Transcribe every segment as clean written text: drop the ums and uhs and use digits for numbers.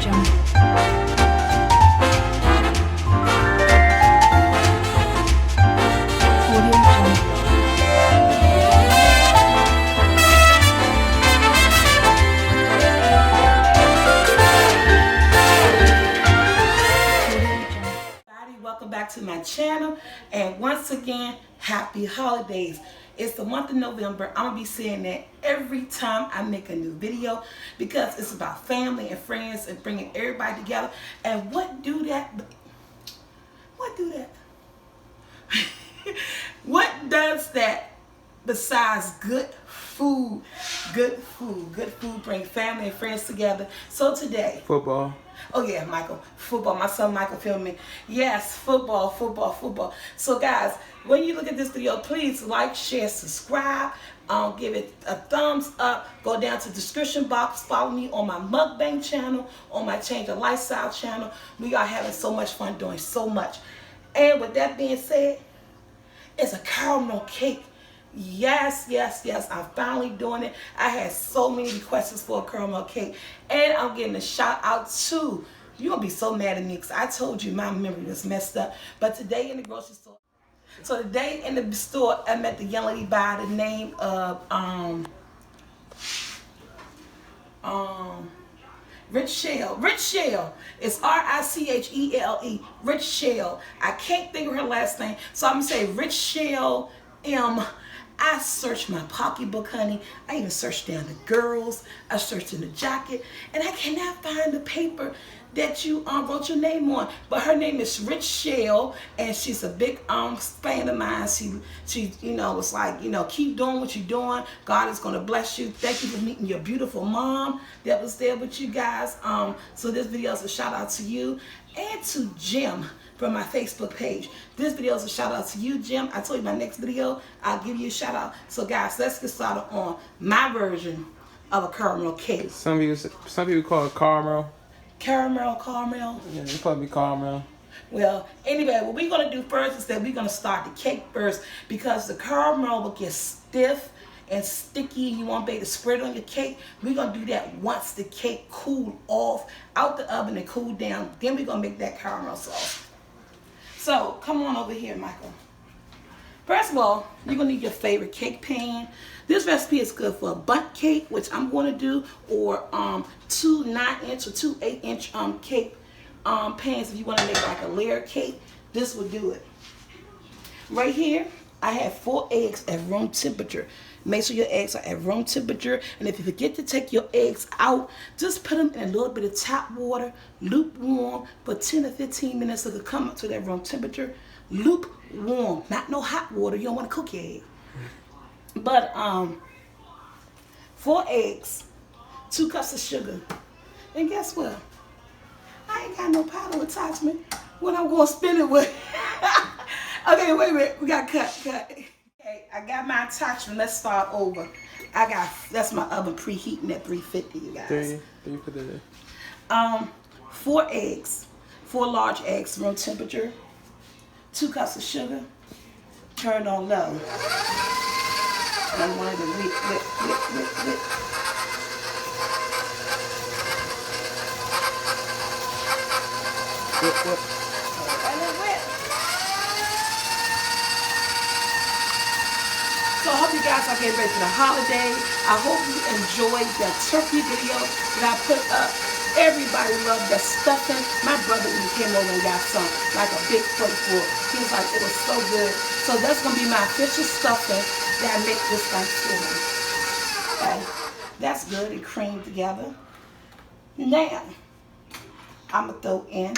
Welcome back to my channel, and once again, happy holidays. It's the month of November. I'm gonna be saying that every time I make a new video because it's about family and friends and bringing everybody together. And what do that? What does that besides good food? Good food bring family and friends together. So today, football. Oh yeah, Michael, football. My son Michael filmed me. Yes, football. So guys, when you look at this video, please like, share, subscribe. Give it a thumbs up. Go down to the description box. Follow me on my mukbang channel, on my Change of Lifestyle channel. We are having so much fun doing so much. And with that being said, it's a caramel cake. Yes, I'm finally doing it. I had so many requests for a caramel cake, and I'm getting a shout out to, you're gonna be so mad at me because I told you my memory was messed up. But today in the grocery store, I met the young lady by the name of Richelle. It's Richelle. Richelle. I can't think of her last name, so I'm gonna say Richelle M. I searched my pocketbook, honey. I even searched down the girls. I searched in the jacket, and I cannot find the paper that you wrote your name on. But her name is Richelle, and she's a big fan of mine. She was like, keep doing what you're doing. God is gonna bless you. Thank you for meeting your beautiful mom that was there with you guys. So this video is a shout out to you and to Jim from my Facebook page. This video is a shout out to you, Jim. I told you my next video, I'll give you a shout out. So guys, let's get started on my version of a caramel cake. Some people call it caramel. Caramel. Yeah, it probably caramel. Well, anyway, what we're gonna do first is that we're gonna start the cake first, because the caramel will get stiff and sticky. You won't be able to spread it on your cake. We're gonna do that once the cake cool off out the oven and cool down. Then we're gonna make that caramel sauce. So come on over here, Michael. First of all, you're gonna need your favorite cake pan. This recipe is good for a bundt cake, which I'm gonna do, or 2 9-inch or 2 8-inch cake pans if you wanna make like a layer cake. This will do it. Right here, I have 4 eggs at room temperature. Make sure your eggs are at room temperature, and if you forget to take your eggs out, just put them in a little bit of tap water, lukewarm, for 10 to 15 minutes so they come up to that room temperature. Lukewarm, not no hot water. You don't want to cook your egg. But 4 eggs, 2 cups of sugar, and guess what? I ain't got no powder attachment. What I'm gonna spin it with? Okay, wait a minute. We got cut. Okay, I got my attachment. Let's start over. That's my oven preheating at 350, you guys. 350. 4 eggs, 4 large eggs, room temperature. 2 cups of sugar. Turn on low. And I wanted to whip. So I hope you guys are getting ready for the holiday. I hope you enjoyed that turkey video that I put up. Everybody loved that stuffing. My brother even came over and got some, like a big plate full. He was like, it was so good. So that's going to be my official stuffing that I make this Thanksgiving. Okay, that's good and creamed together. Now, I'm going to throw in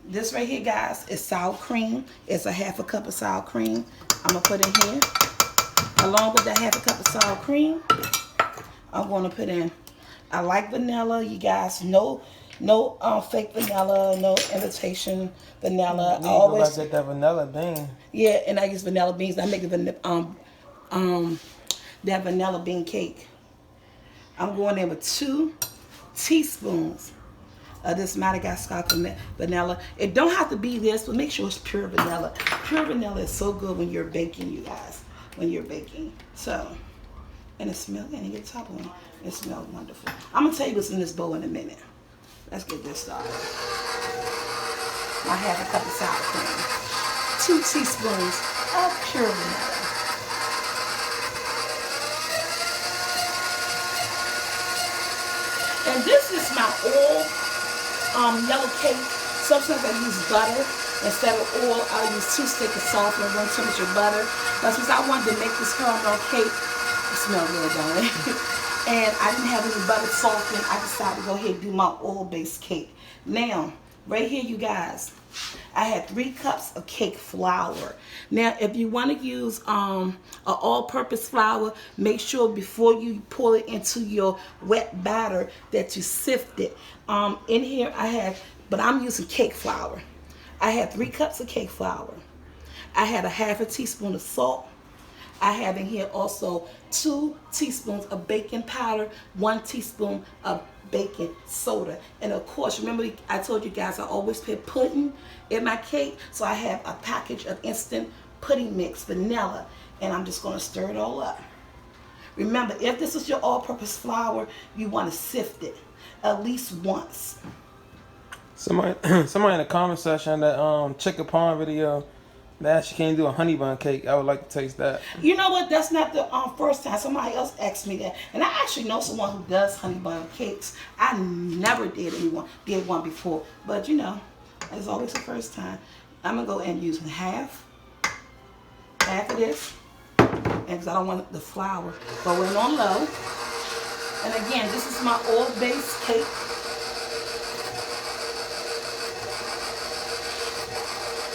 this right here, guys, is sour cream. It's a 1/2 cup of sour cream. I'm going to put in here. Along with that 1/2 cup of sour cream, I'm going to put in, I like vanilla, you guys. No fake vanilla, no imitation vanilla. I always get that vanilla bean. Yeah, and I use vanilla beans. I make that vanilla bean cake. I'm going in with 2 teaspoons of this Madagascar vanilla. It don't have to be this, but make sure it's pure vanilla. Pure vanilla is so good when you're baking, you guys. When you're baking. So, and it smells, and you get the top one. It smells wonderful. I'm gonna tell you what's in this bowl in a minute. Let's get this started. I have a cup of sour cream. 2 teaspoons of pure vanilla. And this is my all yellow cake. Sometimes I use butter instead of oil. I'll use 2 sticks of salt and room temperature butter. But since I wanted to make this caramel cake, it smells good, don't it? And I didn't have any butter softening. I decided to go ahead and do my oil-based cake. Now, right here, you guys, I had 3 cups of cake flour. Now, if you want to use an all-purpose flour, make sure before you pour it into your wet batter that you sift it. In here, I have, but I'm using cake flour. I had 3 cups of cake flour. I had a half a teaspoon of salt. I have in here also 2 teaspoons of baking powder, 1 teaspoon of baking soda. And of course, remember I told you guys I always put pudding in my cake. So I have a package of instant pudding mix, vanilla, and I'm just going to stir it all up. Remember, if this is your all-purpose flour, you want to sift it at least once. Somebody in the comment section that chicken parm video that she can't do a honey bun cake. I would like to taste that. You know what? That's not the first time somebody else asked me that, and I actually know someone who does honey bun cakes. I never did one before, but you know, it's always the first time. I'm gonna go and use half of this, and because I don't want the flour going on low. And again, this is my oil-based cake.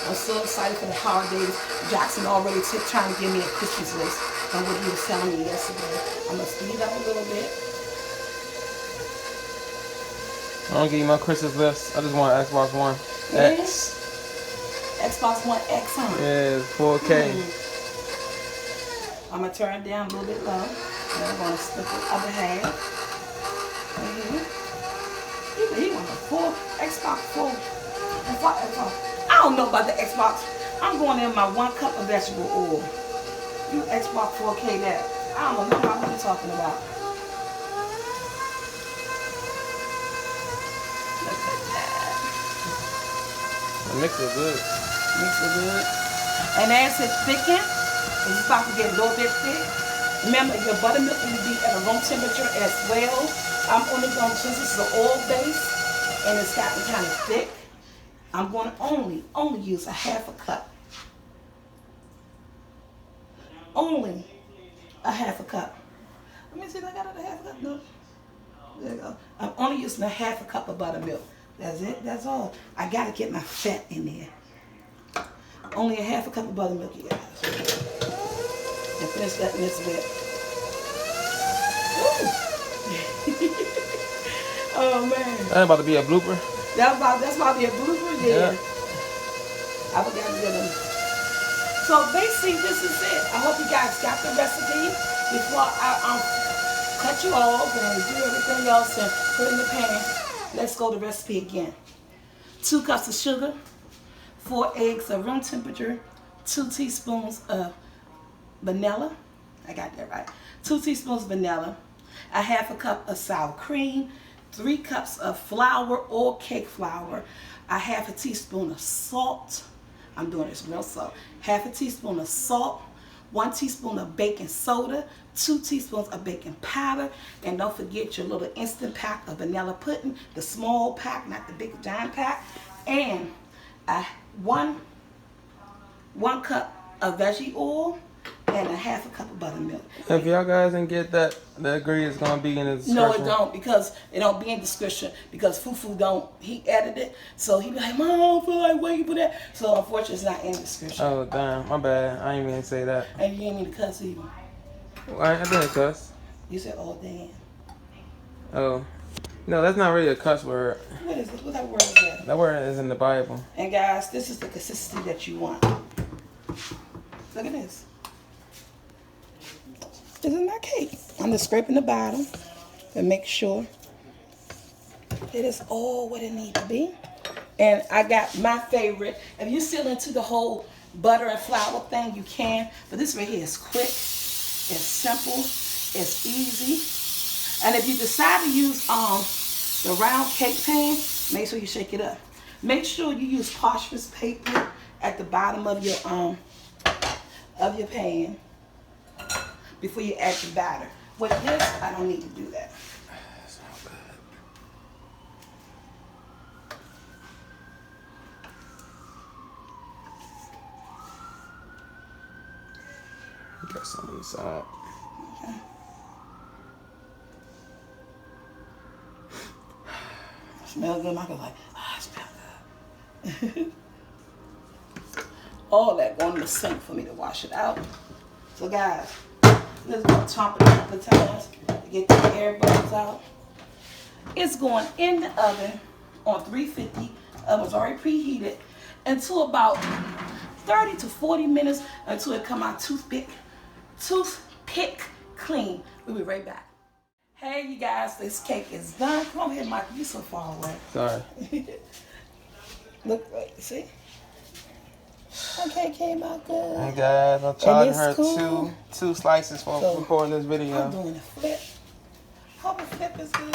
I'm so excited for the holidays. Jackson already trying to give me a Christmas list on what he was telling me yesterday. I'm going to speed up a little bit. I don't give you my Christmas list. I just want Xbox One X. Xbox One X, huh? Yeah, it's 4K. I'm going to turn it down a little bit low. And I'm going to split the other half. He wants a full Xbox full. I don't know about the Xbox. I'm going in my 1 cup of vegetable oil. You Xbox 4K that. I don't know what you're talking about. Look at that. The mix is good. Mix it good. And as it thickens, it's about to get a little bit thick. Remember, your buttermilk will be at a room temperature as well. I'm only going to, since this is an oil base and it's gotten kind of thick, I'm going to only use a half a cup. Only a half a cup. Let me see if I got it a half a cup. No. There you go. I'm only using a half a cup of buttermilk. That's it. That's all. I got to get my fat in there. Only a half a cup of buttermilk, you guys. And finish that in this bit. Oh, man. That's about to be a blooper. That's about to be a blooper, yeah. I forgot to get them. So basically, this is it. I hope you guys got the recipe before I cut you off and do everything else and put it in the pan. Let's go to the recipe again. 2 cups of sugar, 4 eggs of room temperature, 2 teaspoons of vanilla. I got that right. 2 teaspoons of vanilla, a half a cup of sour cream, 3 cups of flour or cake flour, a half a teaspoon of salt. I'm doing this real slow. Half a teaspoon of salt, 1 teaspoon of baking soda, 2 teaspoons of baking powder, and don't forget your little instant pack of vanilla pudding, the small pack, not the big giant pack, and one cup of veggie oil, and a half a cup of buttermilk. If y'all guys didn't get that, the ingredients gonna be in the description. No, it don't, because it don't be in the description, because Fufu don't, he edited it, so he be like, Mom, I don't feel like waiting for that. So unfortunately, it's not in the description. Oh damn, my bad. I ain't even say that. And you didn't mean to cuss either. Well, I didn't cuss. You said, oh damn. Oh, no, that's not really a cuss word. What is this? What type of word is that? That word is in the Bible. And guys, this is the consistency that you want. Look at this. This is my cake. I'm just scraping the bottom and make sure it is all what it needs to be. And I got my favorite. If you're still into the whole butter and flour thing, you can. But this right here is quick. It's simple. It's easy. And if you decide to use the round cake pan, make sure you shake it up. Make sure you use parchment paper at the bottom of your pan before you add the batter. With this, I don't need to do that. That's not bad. Got some inside. Okay. Smell good. Michael's like, it smells good. All that going in the sink for me to wash it out. So guys, let's go top it a couple of times to get the air bubbles out. It's going in the oven on 350. Oven's already preheated until about 30 to 40 minutes until it come out toothpick clean. We'll be right back. Hey you guys, this cake is done. Come on here, Michael. You're so far away. Sorry. Look, right, see? Okay, came out good. Hey guys, I'm charging her cool. two slices for recording this video. I'm doing a flip. Hope the flip is good.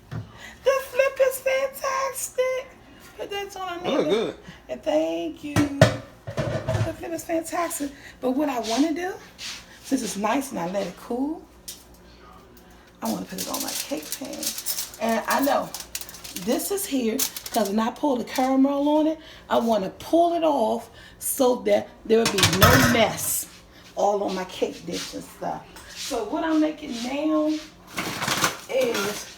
The flip is fantastic. Put that on It look good. And thank you. The flip is fantastic. But what I want to do, since it's nice and I let it cool, I want to put it on my cake pan. And I know this is here because when I pull the caramel on it, I want to pull it off so that there will be no mess all on my cake dish and stuff. So what I'm making now is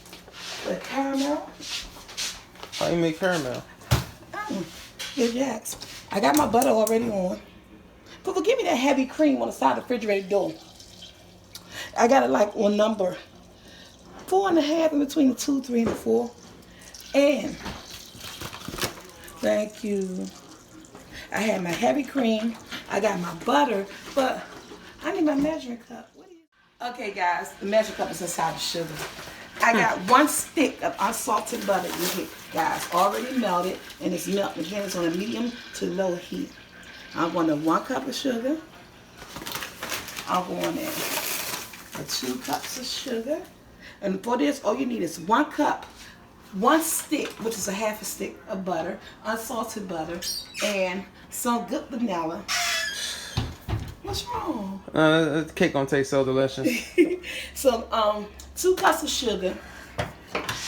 the caramel. How you make caramel? Good jacks. I got my butter already on. But give me that heavy cream on the side of the refrigerator door. I got it like on number 4.5 in between the 2, 3, and the 4. And thank you. I had my heavy cream. I got my butter, but I need my measuring cup. Okay, guys, the measuring cup is inside the sugar. I got 1 stick of unsalted butter in here, guys, already melted, and it's melting. Again, it's on a medium to low heat. I'm going to 1 cup of sugar. I'm going in 2 cups of sugar. And for this, all you need is 1 cup, 1 stick, which is a half a stick of butter, unsalted butter, and some good vanilla. What's wrong? The cake gonna taste so delicious. So, 2 cups of sugar,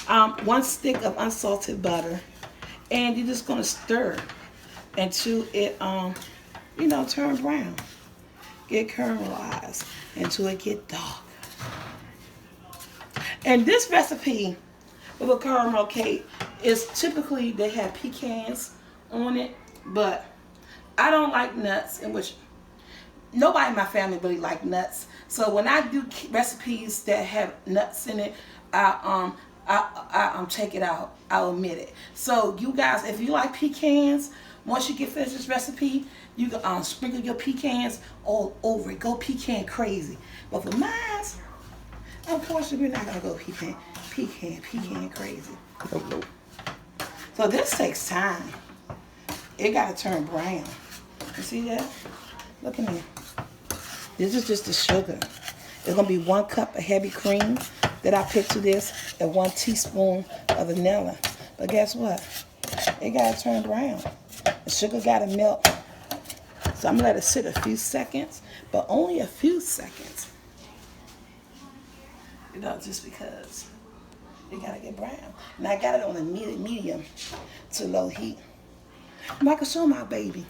1 stick of unsalted butter, and you're just gonna stir until it, turn brown. Get caramelized until it get dark. And this recipe of a caramel cake is typically they have pecans on it, but I don't like nuts, in which nobody in my family really like nuts. So when I do recipes that have nuts in it, I take it out. I'll omit it. So you guys, if you like pecans, once you get finished this recipe, you can sprinkle your pecans all over it. Go pecan crazy. But for mine, unfortunately, we're not gonna go pecan crazy. Nope. So this takes time. It gotta turn brown. You see that? Look at me. This is just the sugar. It's gonna be 1 cup of heavy cream that I put to this and 1 teaspoon of vanilla. But guess what? It gotta turn brown. The sugar gotta melt. So I'm gonna let it sit a few seconds, but only a few seconds. Just because it gotta get brown. And I got it on a medium to low heat. Michael, show my baby.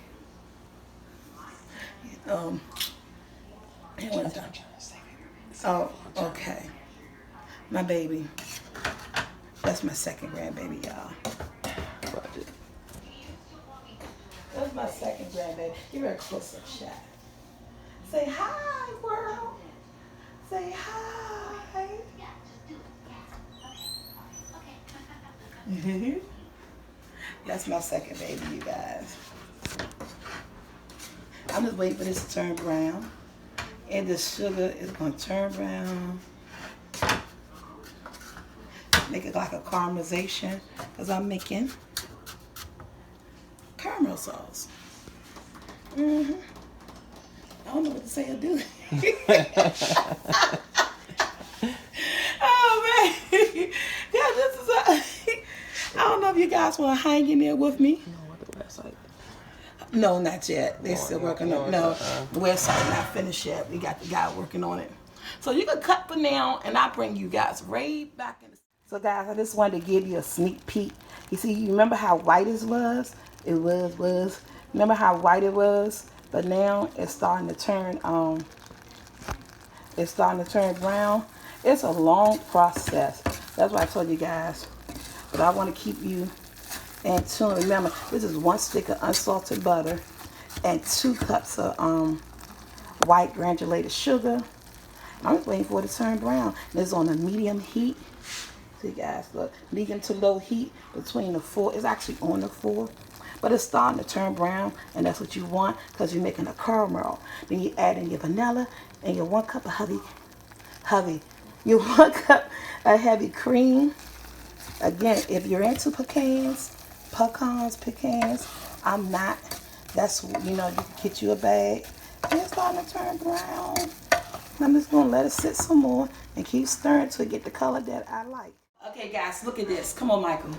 Oh, okay. My baby. That's my second grandbaby, y'all. That's my second grandbaby. Give her a close-up shot. Say hi, world. Say hi. That's my second baby, you guys. I'm just waiting for this to turn brown. And the sugar is going to turn brown. Make it like a caramelization, because I'm making caramel sauce. I don't know what to say or do. Oh, man. guys want to hang in there with me? No, what the website? No, not yet. They're still working on it. No, uh-uh. the website not finished yet. We got the guy working on it. So you can cut for now, and I'll bring you guys right back in. So guys, I just wanted to give you a sneak peek. You see, you remember how white it was? It was. Remember how white it was? But now it's starting to turn it's starting to turn brown. It's a long process. That's why I told you guys. But I want to keep you in tune. Remember, this is 1 stick of unsalted butter and 2 cups of white granulated sugar. I'm just waiting for it to turn brown. And it's on a medium heat. See guys, look, medium to low heat between the 4. It's actually on the 4. But it's starting to turn brown, and that's what you want because you're making a caramel. Then you add in your vanilla and your 1 cup of your 1 cup of heavy cream. Again, if you're into pecans, I'm not. That's, you know, you can get you a bag. And it's starting to turn brown. I'm just going to let it sit some more and keep stirring till it get the color that I like. Okay, guys, look at this. Come on, Michael.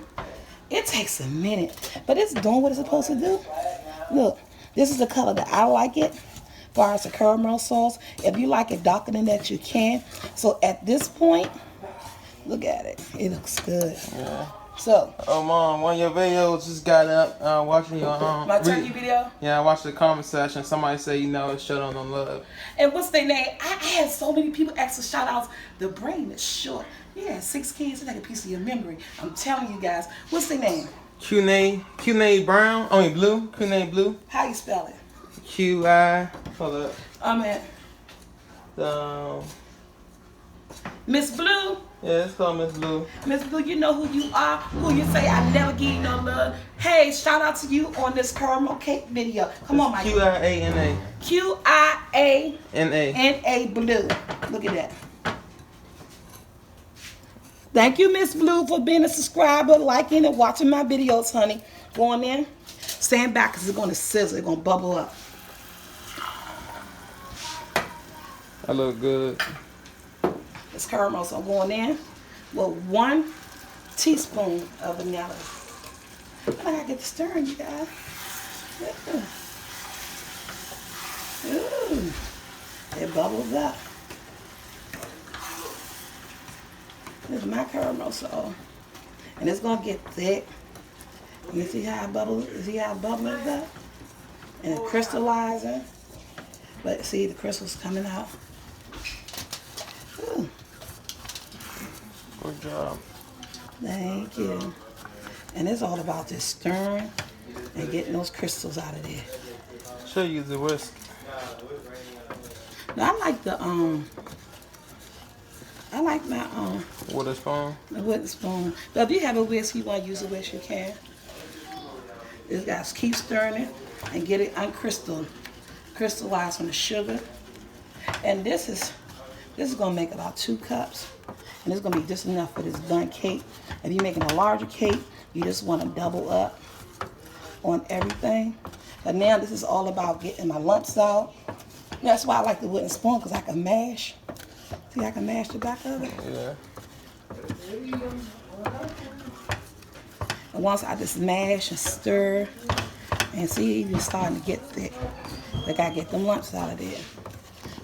It takes a minute, but it's doing what it's supposed to do. Look, this is the color that I like it, as far as the caramel sauce. If you like it darker than that, you can. So at this point, look at it. It looks good. Yeah. So. Oh, Mom, one of your videos just got up watching your my turkey video? Yeah, I watched the comment section. Somebody say, you know, it's shut on love. And what's their name? I had so many people ask for shout outs. The brain is short. Yeah, 6 kids to take a piece of your memory. I'm telling you guys. What's their name? Q-Nay Brown. I mean Blue. Q-Nay Blue. How you spell it? Q-I. Hold up. I'm at Miss Blue. Yeah, it's called Miss Blue. Miss Blue, you know who you are, who you say I never give you no love. Hey, shout out to you on this caramel cake video. Come on, Mike. Q-I-A-N-A. Q-I-A-N-A Blue. Look at that. Thank you, Miss Blue, for being a subscriber, liking and watching my videos, honey. Go on in. Stand back because it's going to sizzle. It's going to bubble up. That look good. It's caramel, so I'm going in with 1 teaspoon of vanilla. I gotta get the stirring, you guys. Ooh. It bubbles up. This is my caramel sauce. And it's gonna get thick. You see how it bubbles? See how it bubbles up? And it's crystallizing. But see the crystals coming out. Ooh. Good job. Thank you. And it's all about just stirring and getting those crystals out of there. Should use the whisk. Now, I like my Wooden spoon. the wooden spoon. But if you have a whisk, you want to use a whisk, you can. You guys keep stirring it and get it crystallized from the sugar. And this is gonna make about 2 cups. And it's gonna be just enough for this bundt cake. If you're making a larger cake, you just want to double up on everything. But now this is all about getting my lumps out. That's why I like the wooden spoon, because I can mash. See, I can mash the back of it. Yeah. And once I just mash and stir, and see, it's starting to get thick. I gotta get them lumps out of there.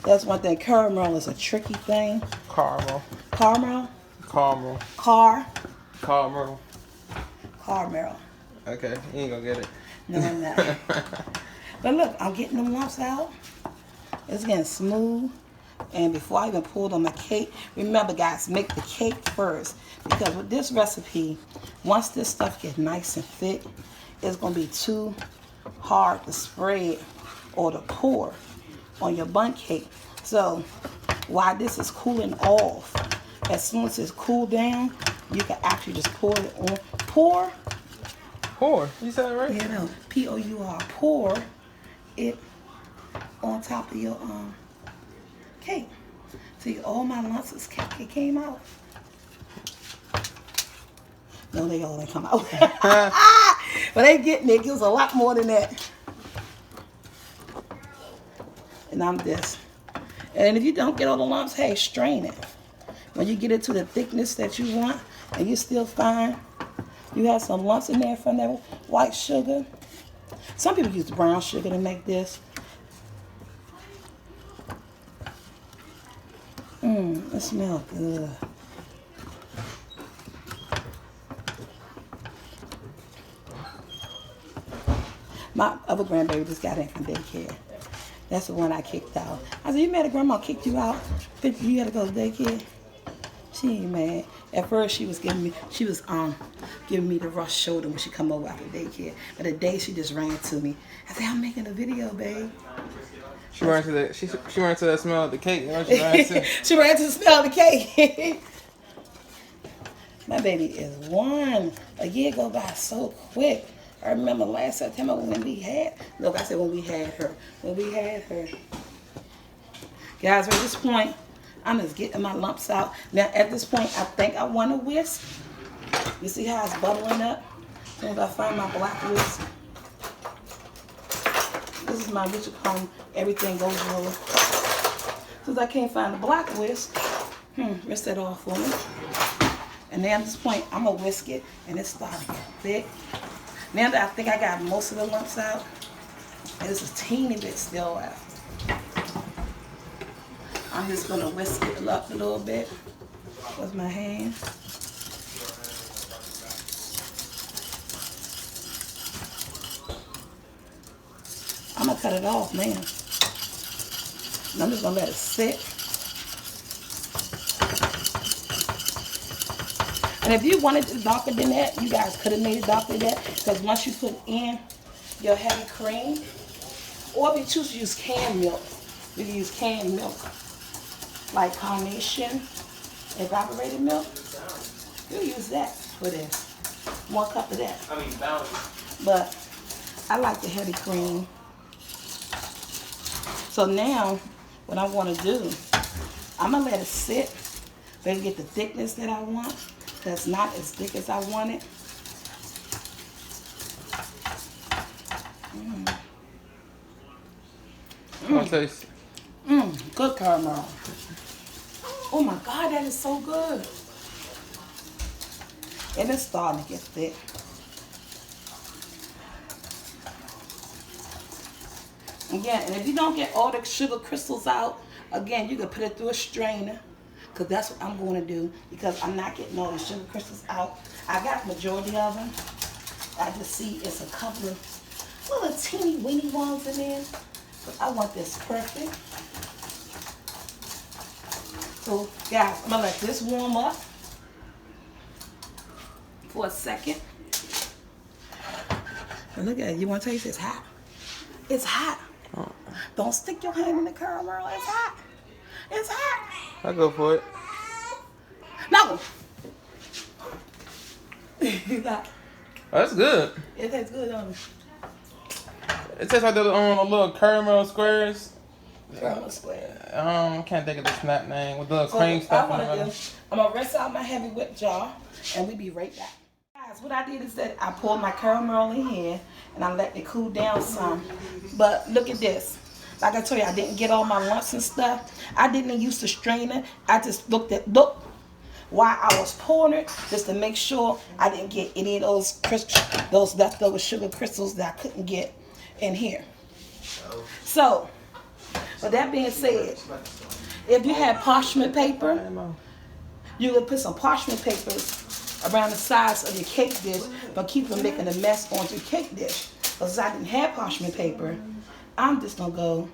That's one thing. Caramel is a tricky thing. Caramel. Caramel? Caramel. Caramel. Okay, you ain't gonna get it. No, I'm not. But look, I'm getting them lumps out. It's getting smooth. And before I even pour it on my cake, remember guys, make the cake first. Because with this recipe, once this stuff gets nice and thick, it's gonna be too hard to spread or to pour on your bundt cake. So while this is cooling off, as soon as it's cooled down, you can actually just pour it on. Pour? You said it right? Yeah, no. P-O-U-R. Pour it on top of your cake. See, all my lumps of cake, it came out. No, they all didn't come out. But they getting it. It was a lot more than that. And I'm this. And if you don't get all the lumps, hey, strain it. When you get it to the thickness that you want, and you still find You have some lumps in there from that white sugar. Some people use brown sugar to make this. It smells good. My other grandbaby just got in from daycare. That's the one I kicked out. I said, you mad at grandma kicked you out? You had to go to daycare? She ain't mad. At first she was giving me the rough shoulder when she come over after daycare. But the day she just ran to me. I said, I'm making a video, babe. She ran to that. She ran to that smell of the cake. You know, she ran to. She ran to the smell of the cake. My baby is 1. A year go by so quick. I remember last September when we had. Look, I said when we had her. When we had her. Guys, at this point, I'm just getting my lumps out. Now, at this point, I think I want a whisk. You see how it's bubbling up? As soon as I find my black whisk. This is my Richard Combe. Everything goes roll. Since I can't find the black whisk, rinse that off for me. And then at this point, I'm going to whisk it, and it's starting to get thick. Now that I think I got most of the lumps out, there's a teeny bit still left. I'm just going to whisk it up a little bit with my hand. I'm going to cut it off now. And I'm just going to let it sit. And if you wanted it darker than that, you guys could have made it darker than that. Because once you put in your heavy cream, or if you choose to use canned milk, you can use canned milk. Like carnation, evaporated milk. You'll use that for this. 1 cup of that. I mean, balance. But I like the heavy cream. So now, what I want to do, I'm going to let it sit so I can get the thickness that I want. That's not as thick as I want it. Taste. Good caramel. Oh my God, that is so good. And it's starting to get thick. Again, and if you don't get all the sugar crystals out, again, you can put it through a strainer. Because that's what I'm going to do. Because I'm not getting all the sugar crystals out. I got the majority of them. I just see it's a couple of little teeny weeny ones in there. But I want this perfect. So, guys, I'm going to let this warm up for a second. And look at it. You want to taste it? It's hot. It's hot. Oh. Don't stick your hand in the caramel. It's hot. It's hot. I'll go for it. No. Oh, that's good. It tastes good, don't it? It tastes like the little caramel squares. Caramel squares. I can't think of the snap name with the cream stuff in the middle. I'm gonna rinse out my heavy whip jar, and we'll be right back. Guys, what I did is that I poured my caramel in here, and I let it cool down some. But look at this. Like I told you, I didn't get all my lumps and stuff. I didn't use the strainer. I just look while I was pouring it, just to make sure I didn't get any of those leftover sugar crystals that I couldn't get in here. So, with that being said, if you have parchment paper, you would put some parchment papers around the sides of your cake dish, but keep from making a mess onto your cake dish. Because I didn't have parchment paper, I'm just going to go,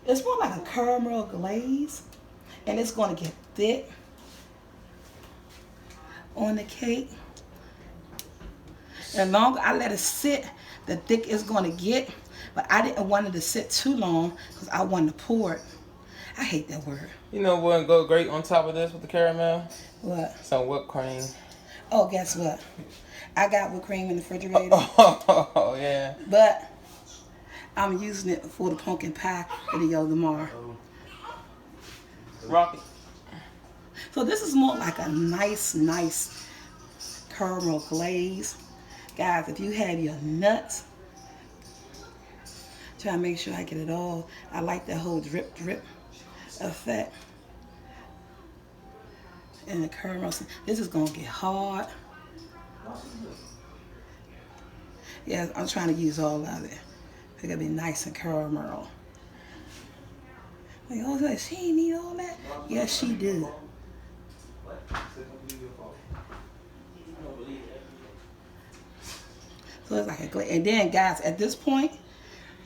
it's more like a caramel glaze, and it's going to get thick on the cake. And the longer I let it sit, the thick it's going to get. But I didn't want it to sit too long because I wanted to pour it. I hate that word. You know what would go great on top of this with the caramel? What? Some whipped cream. Oh, guess what? I got whipped cream in the refrigerator. Oh, yeah. But I'm using it for the pumpkin pie video tomorrow. Rocky. So this is more like a nice caramel glaze. Guys, if you have your nuts, try to make sure I get it all. I like that whole drip effect. And the caramel, this is going to get hard. Yeah, I'm trying to use all of it. It's gonna be nice and caramel. Like, oh, she ain't need all that. Yes, she do. So it's like a glaze. And then, guys, at this point,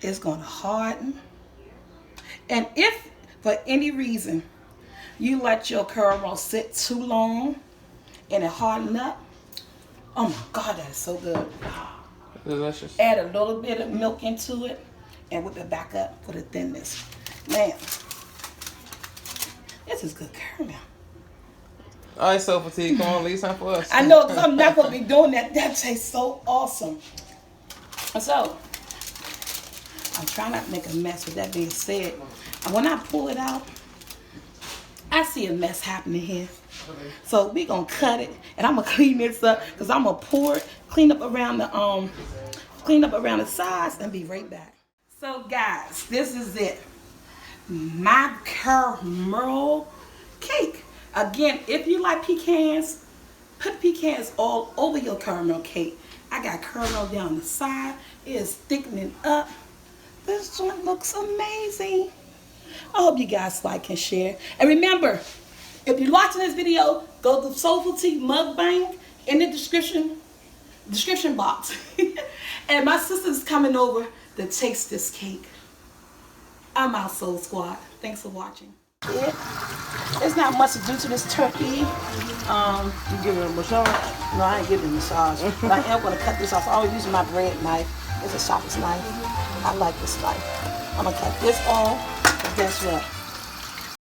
it's gonna harden. And if for any reason you let your caramel sit too long and it harden up, oh my God, that is so good. Delicious. Add a little bit of milk into it and whip it back up for the thinness. Man, this is good caramel. All right, SoulfulT, come on, leave something for us. I know, because I'm not going to be doing that. That tastes so awesome. So, I'm trying not to make a mess. With that being said, when I pull it out, I see a mess happening here. So we're going to cut it, and I'm going to clean this up, because I'm going to pour it, clean up around the sides, and be right back. So guys, this is it. My caramel cake. Again, if you like pecans, put pecans all over your caramel cake. I got caramel down the side. It is thickening up. This one looks amazing. I hope you guys like and share. And remember, if you're watching this video, go to SoulfulT mukbang in the description box. And my sister's coming over to taste this cake. I'm out, Soul Squad. Thanks for watching. There's not much to do to this turkey. You give it a massage? No, I ain't giving a massage. But I am going to cut this off. I'm always using my bread knife. It's a sharpest knife. I like this knife. I'm going to cut this off. Guess what?